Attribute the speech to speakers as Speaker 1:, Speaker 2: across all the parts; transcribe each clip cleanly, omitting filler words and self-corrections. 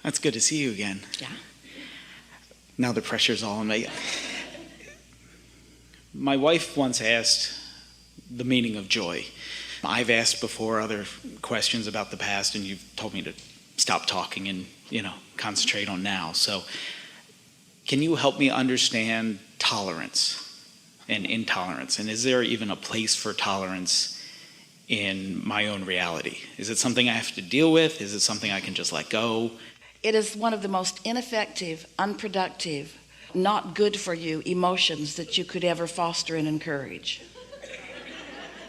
Speaker 1: That's good to see you again.
Speaker 2: Yeah.
Speaker 1: Now the pressure's all on me. My wife once asked the meaning of joy. I've asked before other questions about the past, and you've told me to stop talking and, concentrate on now. So can you help me understand tolerance and intolerance? And is there even a place for tolerance in my own reality? Is it something I have to deal with? Is it something I can just let go?
Speaker 2: It is one of the most ineffective, unproductive, not good for you emotions that you could ever foster and encourage.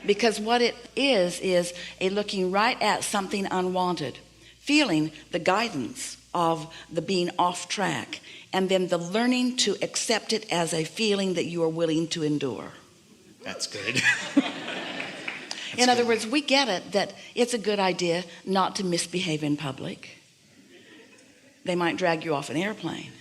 Speaker 2: Because what it is a looking right at something unwanted, feeling the guidance of the being off track, and then the learning to accept it as a feeling that you are willing to endure.
Speaker 1: That's good.
Speaker 2: In other words, we get it that it's a good idea not to misbehave in public. They might drag you off an airplane.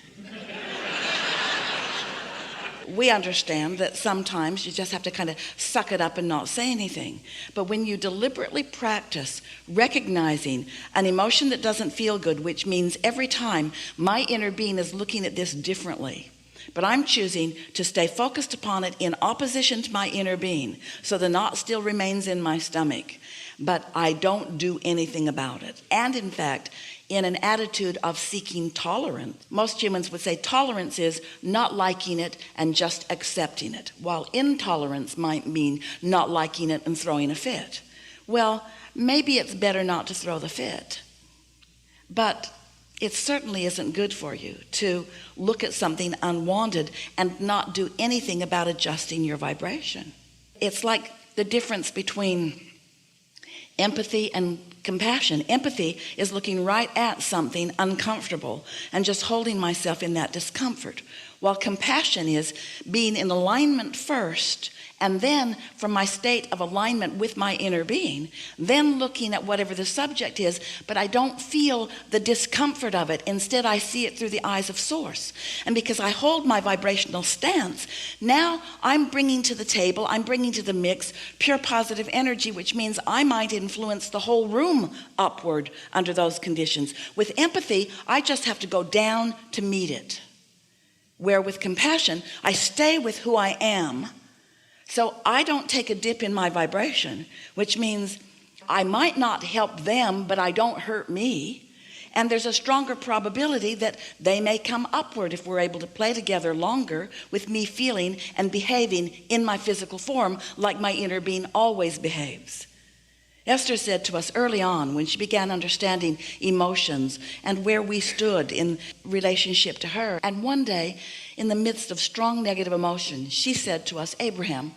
Speaker 2: We understand that sometimes you just have to kind of suck it up and not say anything. But when you deliberately practice recognizing an emotion that doesn't feel good, which means every time my inner being is looking at this differently, but I'm choosing to stay focused upon it in opposition to my inner being, so the knot still remains in my stomach, but I don't do anything about it. And in fact, in an attitude of seeking tolerance, most humans would say tolerance is not liking it and just accepting it, while intolerance might mean not liking it and throwing a fit. Well, maybe it's better not to throw the fit, but it certainly isn't good for you to look at something unwanted and not do anything about adjusting your vibration. It's like the difference between empathy and compassion. Empathy is looking right at something uncomfortable and just holding myself in that discomfort, while compassion is being in alignment first, and then from my state of alignment with my inner being, then looking at whatever the subject is, but I don't feel the discomfort of it. Instead, I see it through the eyes of source. And because I hold my vibrational stance, now I'm bringing to the table, I'm bringing to the mix pure positive energy, which means I might influence the whole room upward under those conditions. With empathy, I just have to go down to meet it. Where with compassion, I stay with who I am. So I don't take a dip in my vibration, which means I might not help them, but I don't hurt me. And there's a stronger probability that they may come upward if we're able to play together longer with me feeling and behaving in my physical form like my inner being always behaves. Esther said to us early on, when she began understanding emotions and where we stood in relationship to her, and one day in the midst of strong negative emotion, she said to us, Abraham,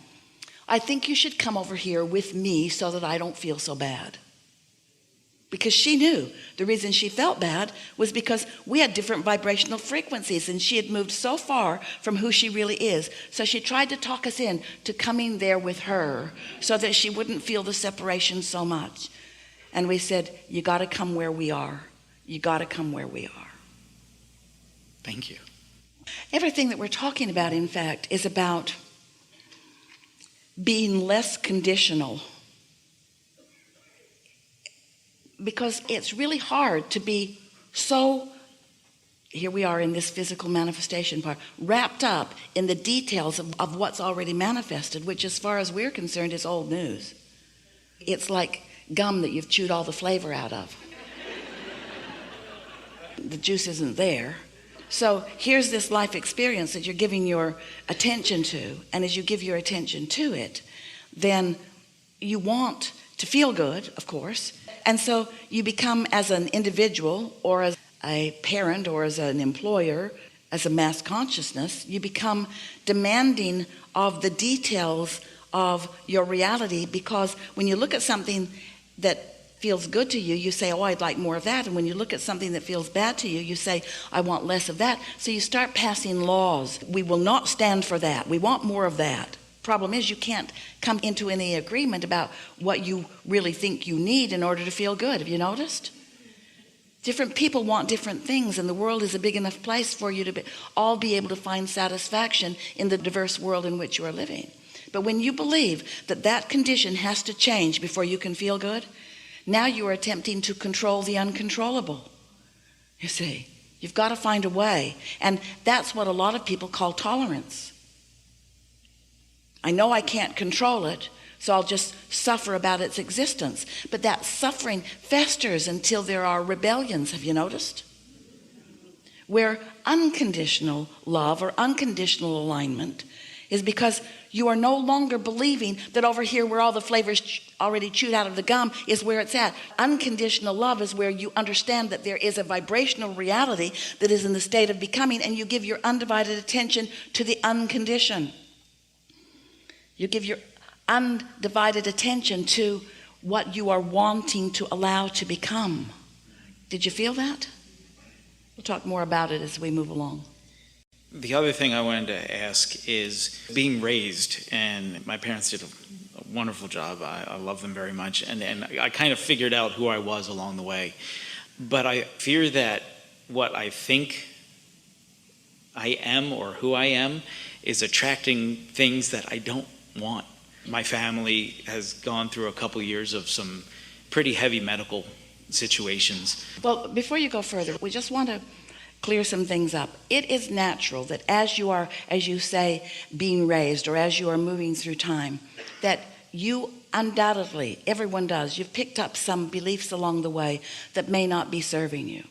Speaker 2: I think you should come over here with me so that I don't feel so bad. Because she knew the reason she felt bad was because we had different vibrational frequencies, and she had moved so far from who she really is. So she tried to talk us in to coming there with her so that she wouldn't feel the separation so much. And we said, you got to come where we are. You got to come where we are.
Speaker 1: Thank you.
Speaker 2: Everything that we're talking about, in fact, is about being less conditional. Because it's really hard to be so, here we are in this physical manifestation part, wrapped up in the details of what's already manifested, which as far as we're concerned is old news. It's like gum that you've chewed all the flavor out of. The juice isn't there. So here's this life experience that you're giving your attention to, and as you give your attention to it, then you want to feel good, of course. And so you become, as an individual or as a parent or as an employer, as a mass consciousness, you become demanding of the details of your reality, because when you look at something that feels good to you, you say, oh, I'd like more of that. And when you look at something that feels bad to you, you say, I want less of that. So you start passing laws. We will not stand for that. We want more of that. Problem is, you can't come into any agreement about what you really think you need in order to feel good. Have you noticed? Different people want different things, and the world is a big enough place for you to all be able to find satisfaction in the diverse world in which you are living. But when you believe that that condition has to change before you can feel good, now you are attempting to control the uncontrollable. You see, you've got to find a way. And that's what a lot of people call tolerance. I know I can't control it, so I'll just suffer about its existence. But that suffering festers until there are rebellions, have you noticed? Where unconditional love or unconditional alignment is because you are no longer believing that over here where all the flavors already chewed out of the gum is where it's at. Unconditional love is where you understand that there is a vibrational reality that is in the state of becoming, and you give your undivided attention to the unconditioned. You give your undivided attention to what you are wanting to allow to become. Did you feel that? We'll talk more about it as we move along.
Speaker 1: The other thing I wanted to ask is being raised, and my parents did a wonderful job. I love them very much, and I kind of figured out who I was along the way. But I fear that what I think I am or who I am is attracting things that I don't want. My family has gone through a couple years of some pretty heavy medical situations.
Speaker 2: Well, before you go further, we just want to clear some things up. It is natural that as you are, as you say, being raised, or as you are moving through time, that you undoubtedly, everyone does, you've picked up some beliefs along the way that may not be serving you.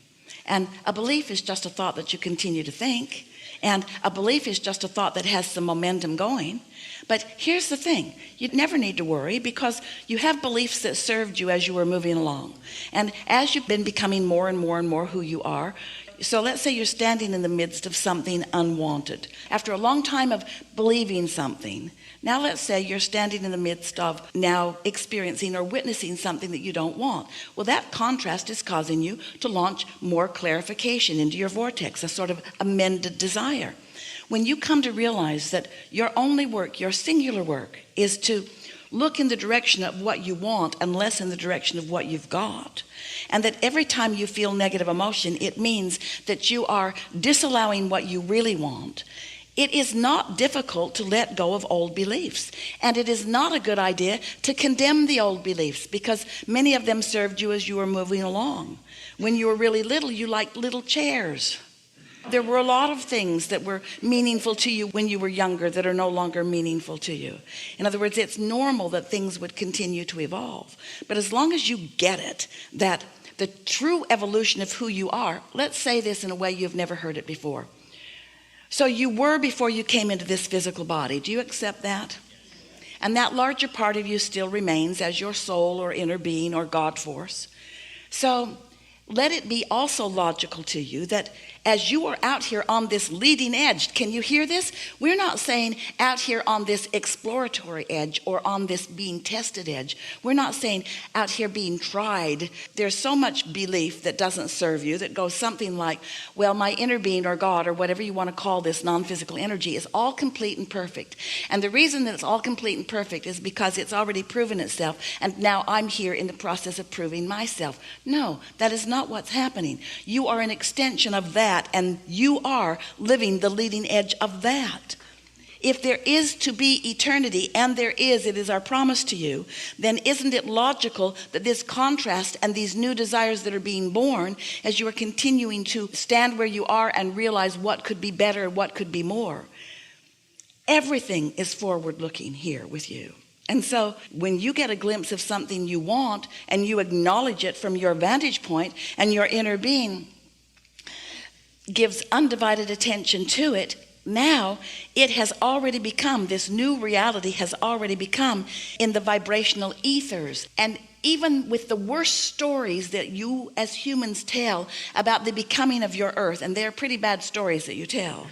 Speaker 2: And a belief is just a thought that you continue to think, and a belief is just a thought that has some momentum going. But here's the thing, you never need to worry, because you have beliefs that served you as you were moving along. And as you've been becoming more and more and more who you are, so let's say you're standing in the midst of something unwanted. After a long time of believing something, now let's say you're standing in the midst of now experiencing or witnessing something that you don't want. Well, that contrast is causing you to launch more clarification into your vortex, a sort of amended desire. When you come to realize that your only work, your singular work, is to look in the direction of what you want and less in the direction of what you've got, and that every time you feel negative emotion, it means that you are disallowing what you really want. It is not difficult to let go of old beliefs, and it is not a good idea to condemn the old beliefs, because many of them served you as you were moving along. When you were really little, you liked little chairs. There were a lot of things that were meaningful to you when you were younger that are no longer meaningful to you. In other words, it's normal that things would continue to evolve. But as long as you get it, that the true evolution of who you are, let's say this in a way you've never heard it before. So you were before you came into this physical body. Do you accept that? And that larger part of you still remains as your soul or inner being or God force. So let it be also logical to you that as you are out here on this leading edge, can you hear this? We're not saying out here on this exploratory edge or on this being tested edge. We're not saying out here being tried. There's so much belief that doesn't serve you that goes something like, well, my inner being or God or whatever you want to call this non-physical energy is all complete and perfect. And the reason that it's all complete and perfect is because it's already proven itself, and now I'm here in the process of proving myself. No, that is not what's happening. You are an extension of that, and you are living the leading edge of that. If there is to be eternity, and there is, it is our promise to you, then isn't it logical that this contrast and these new desires that are being born as you are continuing to stand where you are and realize what could be better, what could be more? Everything is forward looking here with you. And so when you get a glimpse of something you want and you acknowledge it from your vantage point, and your inner being gives undivided attention to it, now it has already become, this new reality has already become in the vibrational ethers. And even with the worst stories that you as humans tell about the becoming of your earth, and they're pretty bad stories that you tell,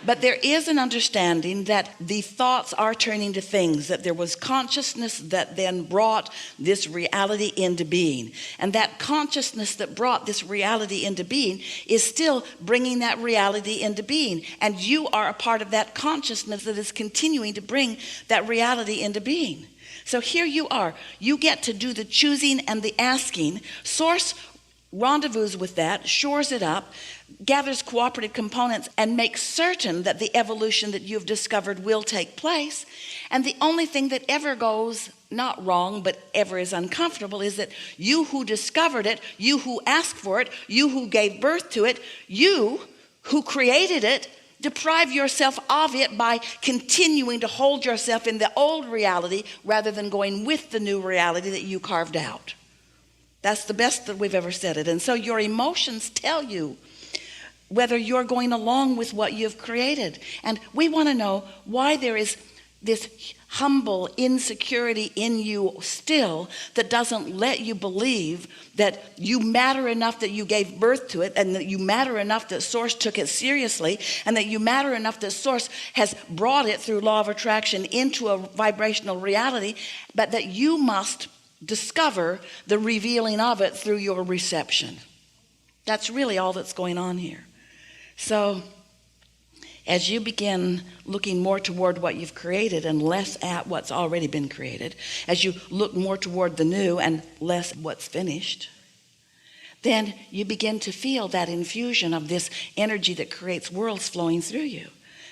Speaker 2: but there is an understanding that the thoughts are turning to things, that there was consciousness that then brought this reality into being. And that consciousness that brought this reality into being is still bringing that reality into being. And you are a part of that consciousness that is continuing to bring that reality into being. So here you are. You get to do the choosing and the asking. Source rendezvous with that, shores it up, gathers cooperative components, and makes certain that the evolution that you've discovered will take place. And the only thing that ever goes not wrong, but ever is uncomfortable, is that you who discovered it, you who asked for it, you who gave birth to it, you who created it, deprive yourself of it by continuing to hold yourself in the old reality rather than going with the new reality that you carved out. That's the best that we've ever said it. And so your emotions tell you whether you're going along with what you've created. And we want to know why there is this humble insecurity in you still that doesn't let you believe that you matter enough that you gave birth to it, and that you matter enough that Source took it seriously, and that you matter enough that Source has brought it through law of attraction into a vibrational reality, but that you must discover the revealing of it through your reception. That's really all that's going on here. So as you begin looking more toward what you've created and less at what's already been created, as you look more toward the new and less what's finished, then you begin to feel that infusion of this energy that creates worlds flowing through you.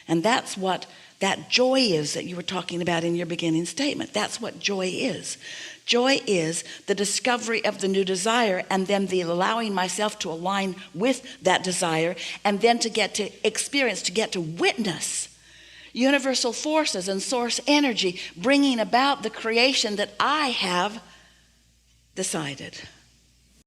Speaker 2: And that's what that joy is that you were talking about in your beginning statement. That's what joy is. Joy is the discovery of the new desire, and then the allowing myself to align with that desire, and then to get to experience, to get to witness universal forces and source energy bringing about the creation that I have decided.